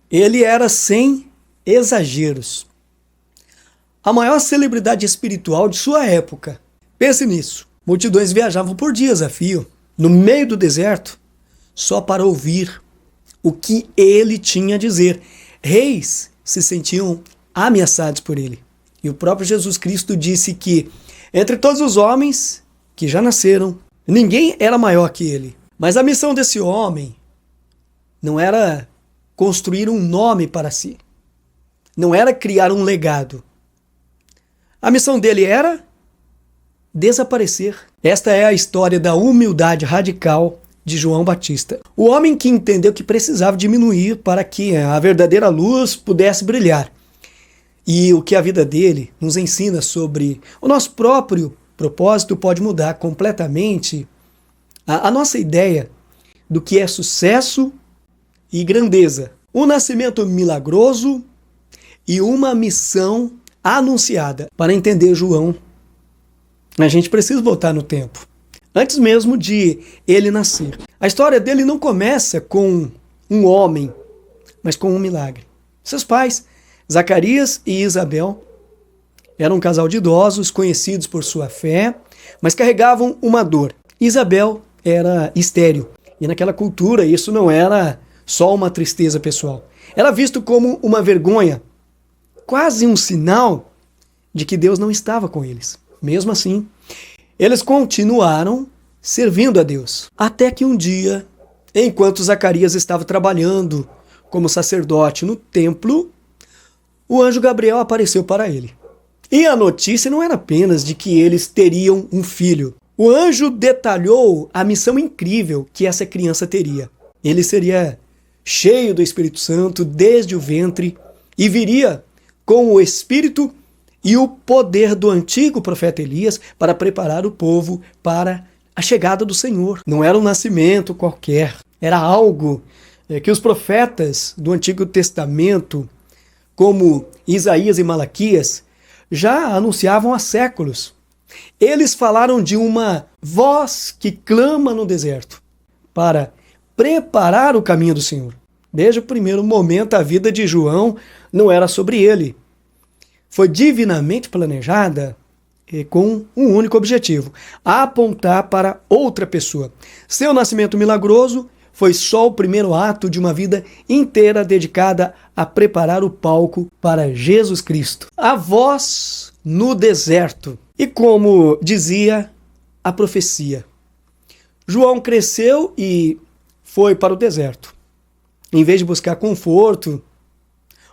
Ele era sem exageros a maior celebridade espiritual de sua época. Pense nisso. Multidões viajavam por dias a fio, no meio do deserto, só para ouvir o que ele tinha a dizer. Reis se sentiam ameaçados por ele. E o próprio Jesus Cristo disse que, entre todos os homens que já nasceram, ninguém era maior que ele. Mas a missão desse homem não era construir um nome para si. Não era criar um legado. A missão dele era desaparecer. Esta é a história da humildade radical de João Batista. O homem que entendeu que precisava diminuir para que a verdadeira luz pudesse brilhar. E o que a vida dele nos ensina sobre o nosso próprio propósito pode mudar completamente a nossa ideia do que é sucesso e grandeza. Um nascimento milagroso e uma missão anunciada. Para entender João, a gente precisa voltar no tempo, antes mesmo de ele nascer. A história dele não começa com um homem, mas com um milagre. Seus pais, Zacarias e Isabel, eram um casal de idosos conhecidos por sua fé, mas carregavam uma dor. Isabel era estéril, e naquela cultura isso não era só uma tristeza pessoal. Era visto como uma vergonha, quase um sinal de que Deus não estava com eles. Mesmo assim, eles continuaram servindo a Deus. Até que um dia, enquanto Zacarias estava trabalhando como sacerdote no templo, o anjo Gabriel apareceu para ele. E a notícia não era apenas de que eles teriam um filho. O anjo detalhou a missão incrível que essa criança teria. Ele seria cheio do Espírito Santo desde o ventre e viria com o Espírito e o poder do antigo profeta Elias para preparar o povo para a chegada do Senhor. Não era um nascimento qualquer, era algo que os profetas do Antigo Testamento, como Isaías e Malaquias, já anunciavam há séculos. Eles falaram de uma voz que clama no deserto para preparar o caminho do Senhor. Desde o primeiro momento, a vida de João não era sobre ele. Foi divinamente planejada com um único objetivo: apontar para outra pessoa. Seu nascimento milagroso foi só o primeiro ato de uma vida inteira dedicada a preparar o palco para Jesus Cristo. A voz no deserto. E como dizia a profecia, João cresceu e foi para o deserto. Em vez de buscar conforto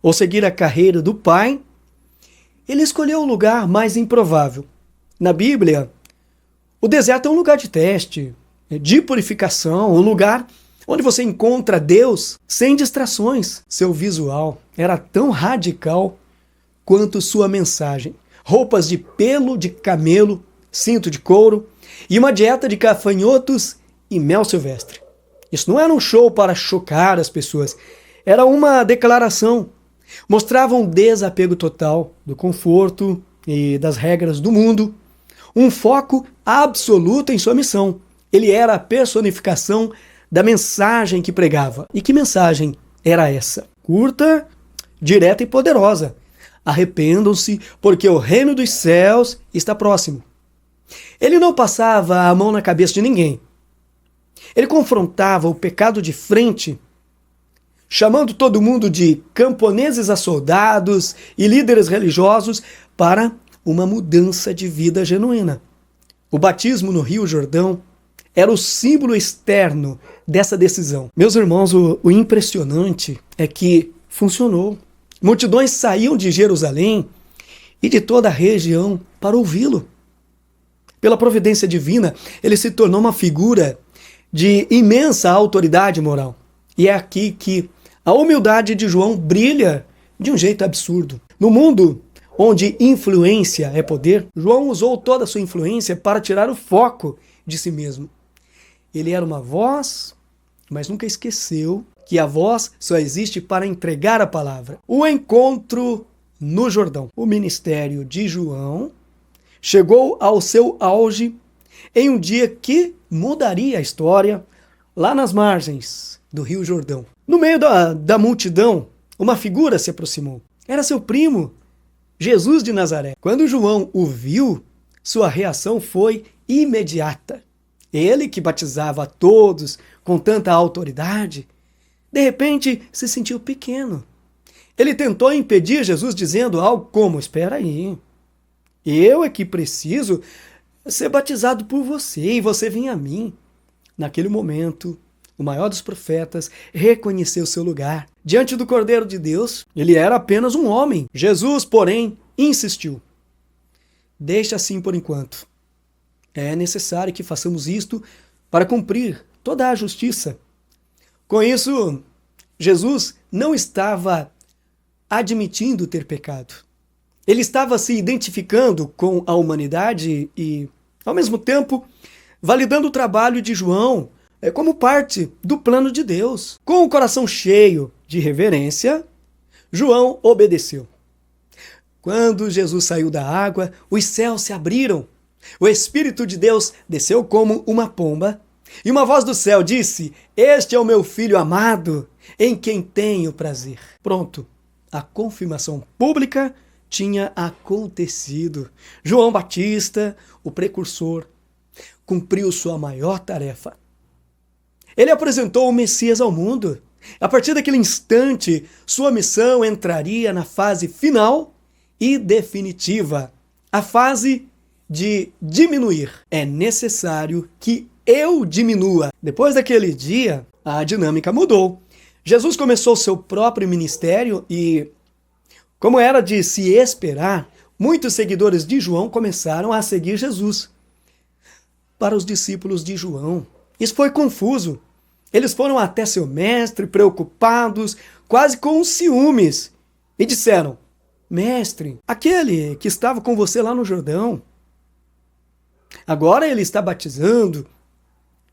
ou seguir a carreira do pai, ele escolheu o lugar mais improvável. Na Bíblia, o deserto é um lugar de teste, de purificação, um lugar onde você encontra Deus sem distrações. Seu visual era tão radical quanto sua mensagem. Roupas de pelo de camelo, cinto de couro e uma dieta de gafanhotos e mel silvestre. Isso não era um show para chocar as pessoas, era uma declaração. Mostrava um desapego total do conforto e das regras do mundo, um foco absoluto em sua missão. Ele era a personificação da mensagem que pregava. E que mensagem era essa? Curta, direta e poderosa. Arrependam-se, porque o reino dos céus está próximo. Ele não passava a mão na cabeça de ninguém. Ele confrontava o pecado de frente, chamando todo mundo de camponeses a soldados e líderes religiosos para uma mudança de vida genuína. O batismo no Rio Jordão era o símbolo externo dessa decisão. Meus irmãos, o impressionante é que funcionou. Multidões saíam de Jerusalém e de toda a região para ouvi-lo. Pela providência divina, ele se tornou uma figura de imensa autoridade moral. E é aqui que a humildade de João brilha de um jeito absurdo. No mundo onde influência é poder, João usou toda a sua influência para tirar o foco de si mesmo. Ele era uma voz, mas nunca esqueceu que a voz só existe para entregar a palavra. O encontro no Jordão. O ministério de João chegou ao seu auge em um dia que mudaria a história lá nas margens do Rio Jordão. No meio da multidão, uma figura se aproximou. Era seu primo, Jesus de Nazaré. Quando João o viu, sua reação foi imediata. Ele, que batizava a todos com tanta autoridade, de repente se sentiu pequeno. Ele tentou impedir Jesus dizendo algo como: espera aí, eu é que preciso ser batizado por você e você vem a mim. Naquele momento, o maior dos profetas reconheceu seu lugar. Diante do Cordeiro de Deus, ele era apenas um homem. Jesus, porém, insistiu. Deixa assim por enquanto. É necessário que façamos isto para cumprir toda a justiça. Com isso, Jesus não estava admitindo ter pecado. Ele estava se identificando com a humanidade e, ao mesmo tempo, validando o trabalho de João como parte do plano de Deus. Com o coração cheio de reverência, João obedeceu. Quando Jesus saiu da água, os céus se abriram. O Espírito de Deus desceu como uma pomba, e uma voz do céu disse: este é o meu filho amado, em quem tenho prazer. Pronto, a confirmação pública tinha acontecido. João Batista, o precursor, cumpriu sua maior tarefa. Ele apresentou o Messias ao mundo. A partir daquele instante, sua missão entraria na fase final e definitiva, a fase de diminuir. É necessário que eu diminua. Depois daquele dia, a dinâmica mudou. Jesus começou seu próprio ministério e, como era de se esperar, muitos seguidores de João começaram a seguir Jesus. Para os discípulos de João, isso foi confuso. Eles foram até seu mestre, preocupados, quase com ciúmes, e disseram: mestre, aquele que estava com você lá no Jordão, agora ele está batizando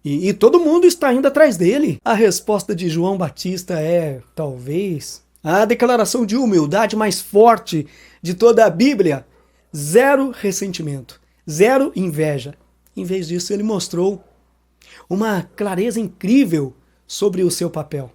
e todo mundo está indo atrás dele. A resposta de João Batista é, talvez, a declaração de humildade mais forte de toda a Bíblia. Zero ressentimento, zero inveja. Em vez disso, ele mostrou uma clareza incrível sobre o seu papel.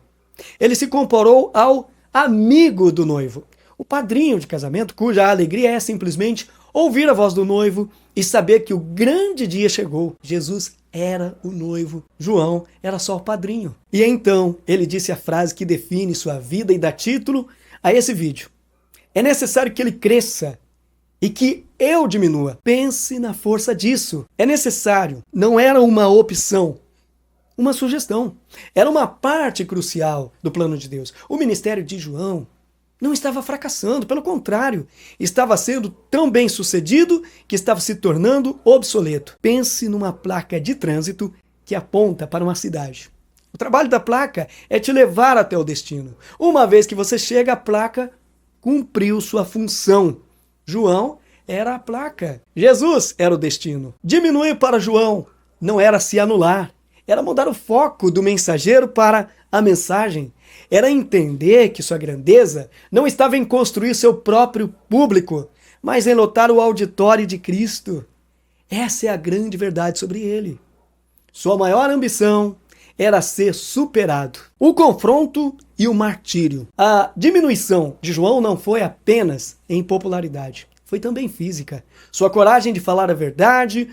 Ele se comparou ao amigo do noivo, o padrinho de casamento, cuja alegria é simplesmente ouvir a voz do noivo e saber que o grande dia chegou. Jesus era o noivo, João era só o padrinho. E então ele disse a frase que define sua vida e dá título a esse vídeo: é necessário que ele cresça e que eu diminua. Pense na força disso. É necessário, não era uma opção, uma sugestão. Era uma parte crucial do plano de Deus. O ministério de João não estava fracassando, pelo contrário, estava sendo tão bem sucedido que estava se tornando obsoleto. Pense numa placa de trânsito que aponta para uma cidade. O trabalho da placa é te levar até o destino. Uma vez que você chega, a placa cumpriu sua função. João era a placa. Jesus era o destino. Diminuir para João não era se anular, era mudar o foco do mensageiro para a mensagem. Era entender que sua grandeza não estava em construir seu próprio público, mas em lotar o auditório de Cristo. Essa é a grande verdade sobre ele. Sua maior ambição era ser superado. O confronto e o martírio. A diminuição de João não foi apenas em popularidade, foi também física. Sua coragem de falar a verdade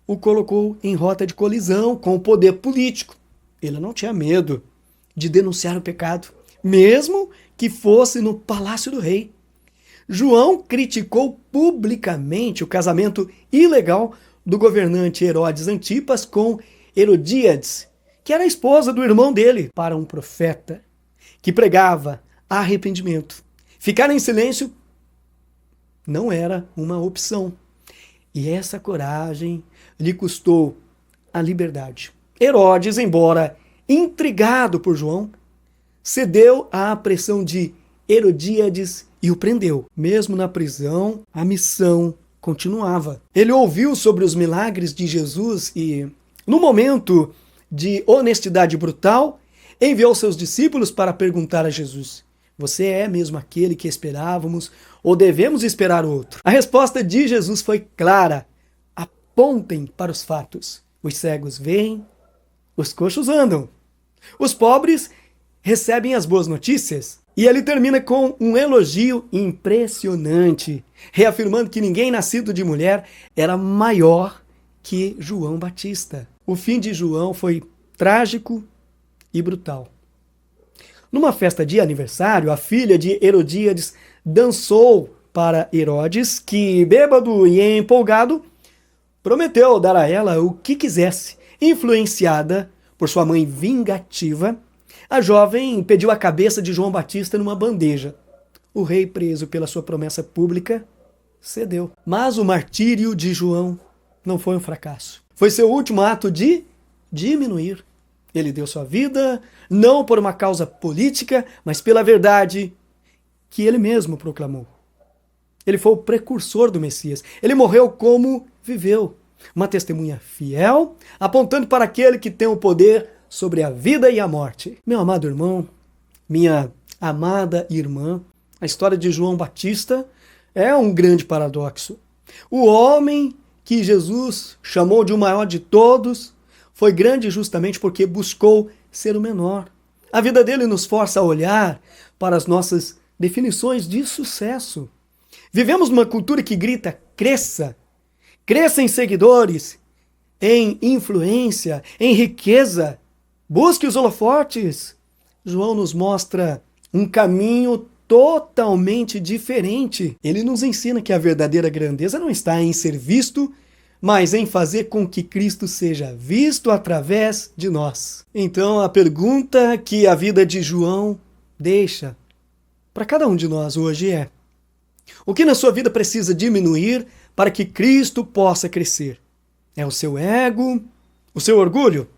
o colocou em rota de colisão com o poder político. Ele não tinha medo de denunciar o pecado, mesmo que fosse no palácio do rei. João criticou publicamente o casamento ilegal do governante Herodes Antipas com Herodíades, que era a esposa do irmão dele. Para um profeta que pregava arrependimento, ficar em silêncio não era uma opção. E essa coragem lhe custou a liberdade. Herodes, embora intrigado por João, cedeu à pressão de Herodíades e o prendeu. Mesmo na prisão, a missão continuava. Ele ouviu sobre os milagres de Jesus e, no momento de honestidade brutal, enviou seus discípulos para perguntar a Jesus: você é mesmo aquele que esperávamos ou devemos esperar outro? A resposta de Jesus foi clara: apontem para os fatos. Os cegos veem, os coxos andam. Os pobres recebem as boas notícias. E ele termina com um elogio impressionante, reafirmando que ninguém nascido de mulher era maior que João Batista. O fim de João foi trágico e brutal. Numa festa de aniversário, a filha de Herodíades dançou para Herodes, que, bêbado e empolgado, prometeu dar a ela o que quisesse. Influenciada por sua mãe vingativa, a jovem pediu a cabeça de João Batista numa bandeja. O rei, preso pela sua promessa pública, cedeu. Mas o martírio de João não foi um fracasso. Foi seu último ato de diminuir. Ele deu sua vida, não por uma causa política, mas pela verdade que ele mesmo proclamou. Ele foi o precursor do Messias. Ele morreu como viveu. Uma testemunha fiel, apontando para aquele que tem o poder sobre a vida e a morte. Meu amado irmão, minha amada irmã, a história de João Batista é um grande paradoxo. O homem que Jesus chamou de o maior de todos foi grande justamente porque buscou ser o menor. A vida dele nos força a olhar para as nossas definições de sucesso. Vivemos numa cultura que grita: cresça, cresça em seguidores, em influência, em riqueza, busque os holofotes. João nos mostra um caminho totalmente diferente. Ele nos ensina que a verdadeira grandeza não está em ser visto, mas em fazer com que Cristo seja visto através de nós. Então, a pergunta que a vida de João deixa para cada um de nós hoje é: o que na sua vida precisa diminuir para que Cristo possa crescer? É o seu ego? O seu orgulho?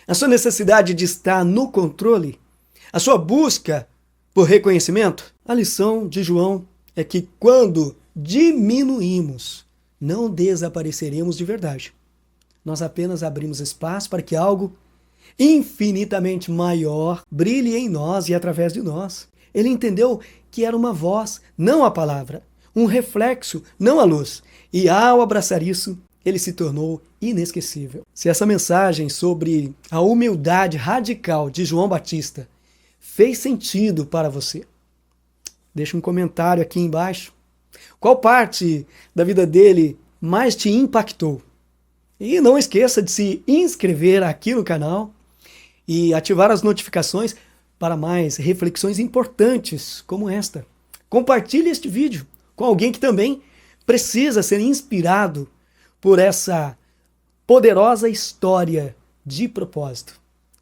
A sua necessidade de estar no controle? A sua busca por reconhecimento? A lição de João é que quando diminuímos, não desapareceremos de verdade. Nós apenas abrimos espaço para que algo infinitamente maior brilhe em nós e através de nós. Ele entendeu que era uma voz, não a palavra, um reflexo, não a luz. E ao abraçar isso, ele se tornou inesquecível. Se essa mensagem sobre a humildade radical de João Batista fez sentido para você, deixa um comentário aqui embaixo. Qual parte da vida dele mais te impactou? E não esqueça de se inscrever aqui no canal e ativar as notificações para mais reflexões importantes como esta. Compartilhe este vídeo com alguém que também precisa ser inspirado por essa poderosa história de propósito.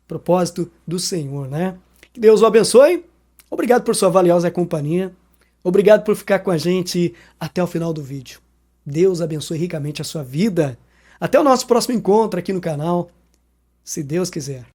Propósito do Senhor, né? Que Deus o abençoe. Obrigado por sua valiosa companhia. Obrigado por ficar com a gente até o final do vídeo. Deus abençoe ricamente a sua vida. Até o nosso próximo encontro aqui no canal, se Deus quiser.